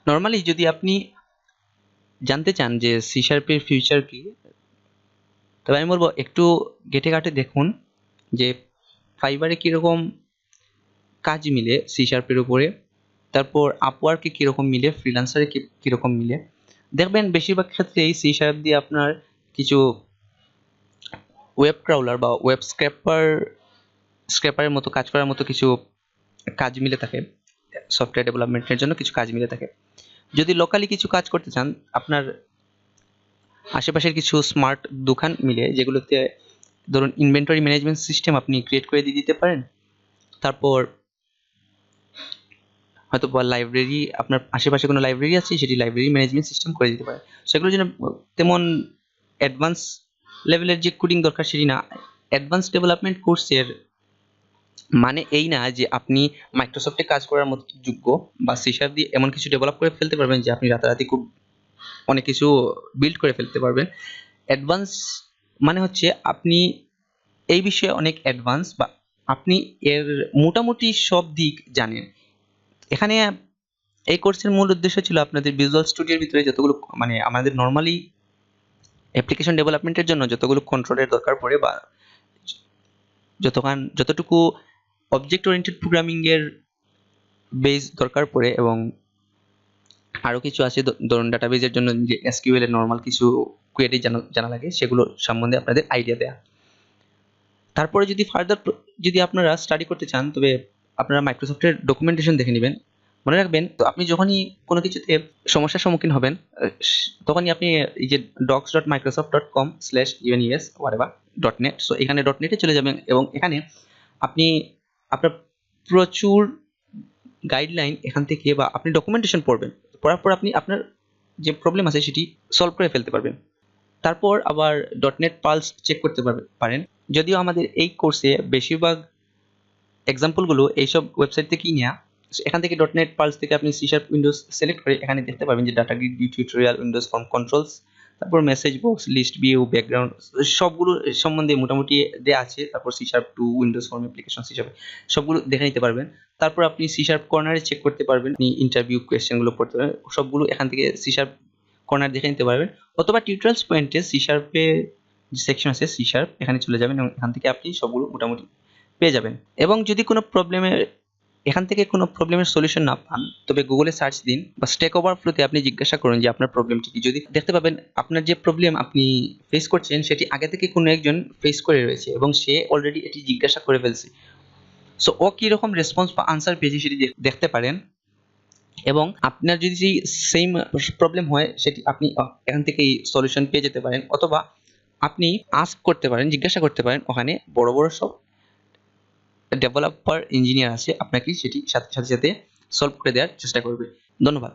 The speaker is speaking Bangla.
নর্মালি যদি আপনি জানতে চান যে সি শার্পের ফিউচার কি, তবে আমি বলবো একটু ঘেটে ঘাটে দেখুন যে ফাইবারে কিরকম কাজ মিলে সি শার্পের উপরে, তারপর আপওয়ার্কে কিরকম মিলে, ফ্রিল্যান্সারে কিরকম মিলে। দেখবেন বেশিরভাগ ক্ষেত্রে এই সি শার্প দিয়ে আপনার কিছু ওয়েব ক্রাউলার বা ওয়েব স্ক্র্যাপারের মতো কাজ করার মতো কিছু কাজ মিলে থাকে, সফটওয়্যার ডেভেলপমেন্টের জন্য কিছু কাজ মিলে থাকে। যদি লোকালি কিছু কাজ করতে চান, আপনার আশেপাশের কিছু স্মার্ট দোকান মিলে যেগুলোতে ধরুন ইনভেন্টরি ম্যানেজমেন্ট সিস্টেম আপনি ক্রিয়েট করে দিয়ে দিতে পারেন, তারপর হয়তো বা লাইব্রেরি, আপনার আশেপাশে কোনো লাইব্রেরি আছে সেটি লাইব্রেরি ম্যানেজমেন্ট সিস্টেম করে দিতে পারে। সেগুলোর জন্য তেমন অ্যাডভান্স লেভেলের যে কোডিং দরকার সেটি না। অ্যাডভান্স ডেভেলপমেন্ট কোর্সের মানে এই না যে আপনি মাইক্রোসফটে কাজ করার মতো যোগ্য, বা সি শার্প দিয়ে এমন কিছু ডেভেলপ করে ফেলতে পারবেন যে আপনি রাতারাতি খুব অনেক কিছু বিল্ড করে ফেলতে পারবেন। অ্যাডভান্স মানে হচ্ছে আপনি এই বিষয়ে অনেক অ্যাডভান্স, বা আপনি এর মোটামুটি সব দিক জানেন। এখানে এই কোর্সের মূল উদ্দেশ্য ছিল আপনাদের ভিজুয়াল স্টুডিওর ভিতরে যতগুলো মানে আমাদের নর্মালি অ্যাপ্লিকেশন ডেভেলপমেন্টের জন্য যতগুলো কন্ট্রোলের দরকার পড়ে, বা যতটুকু অবজেক্ট ওরিয়েন্টেড প্রোগ্রামিং এর বেস দরকার পড়ে, এবং আরো কিছু আছে ধরুন ডাটাবেজের জন্য যে এসকিউএল এর নর্মাল কিছু কোয়েরি জানা লাগে, সেগুলো সম্বন্ধে আপনাদের আইডিয়া দেয়া। তারপরে যদি ফার্দার যদি আপনারা স্টাডি করতে চান, তবে আপনারা মাইক্রোসফটের ডকুমেন্টেশন দেখে নেবেন। মনে রাখবেন, তো আপনি যখনই কোনো কিছুতে সমস্যার সম্মুখীন হবেন, তখনই আপনি এই যে docs.microsoft.com/unes whatever .net, সো এখানে .net এ চলে যাবেন, এবং এখানে আপনি আপনার প্রচুর গাইডলাইন এখান থেকে, বা আপনি ডকুমেন্টেশন পড়বেন, পড়ার পর আপনি আপনার যে প্রবলেম আছে সেটি সলভ করে ফেলতে পারবেন। তারপর আবার .net পালস চেক করতে পারেন। যদিও আমাদের এই কোর্সে বেশিরভাগ এক্সাম্পলগুলো এইসব ওয়েবসাইট থেকেই নেওয়া। এখান থেকে .net পালস থেকে আপনি সি শার্প উইন্ডোজ সিলেক্ট করে এখানে দেখতে পাবেন যে data grid, tutorial, Windows form controls, তারপর message box, list view, background, সবগুলো সম্বন্ধে মোটামুটি দেওয়া আছে। তারপর C sharp 2 Windows form application হিসাবে সবগুলো দেখে নিতে পারবেন। তারপর আপনি সি শার্প কর্নারে চেক করতে পারবেন, আপনি ইন্টারভিউ কোয়েশ্চেনগুলো পড়তে পারবেন, সবগুলো এখান থেকে সি শার্প কর্নার দেখে নিতে পারবেন। অথবা টিউটোরিয়ালস পয়েন্টে সি শার্পে যে সেকশন আছে সি শার্প, এখানে চলে যাবেন এবং এখান থেকে আপনি সবগুলো মোটামুটি পেয়ে যাবেন। এবং যদি এখান থেকে কোনো প্রবলেমের সলিউশন না পান, তবে গুগলে সার্চ দিন, বা স্ট্যাক ওভারফ্লোতে আপনি জিজ্ঞাসা করুন যে আপনার প্রবলেমটি কি। যদি দেখতে পাবেন আপনার যে প্রবলেম আপনি ফেস করছেন সেটি আগে থেকে কোনো একজন ফেস করে রয়েছে এবং সে অলরেডি এটি জিজ্ঞাসা করে ফেলছে, সো ও কীরকম রেসপন্স বা আনসার পেয়েছে সেটি দেখতে পারেন। এবং আপনার যদি সেম প্রবলেম হয় সেটি আপনি এখান থেকেই সলিউশন পেয়ে যেতে পারেন, অথবা আপনি আস্ক করতে পারেন, জিজ্ঞাসা করতে পারেন, ওখানে বড় বড় সব ডেভেলপার ইঞ্জিনিয়ার আছে, আপনাকে সেটি সাথে সাথে সলভ করে দেওয়ার চেষ্টা করবে। ধন্যবাদ।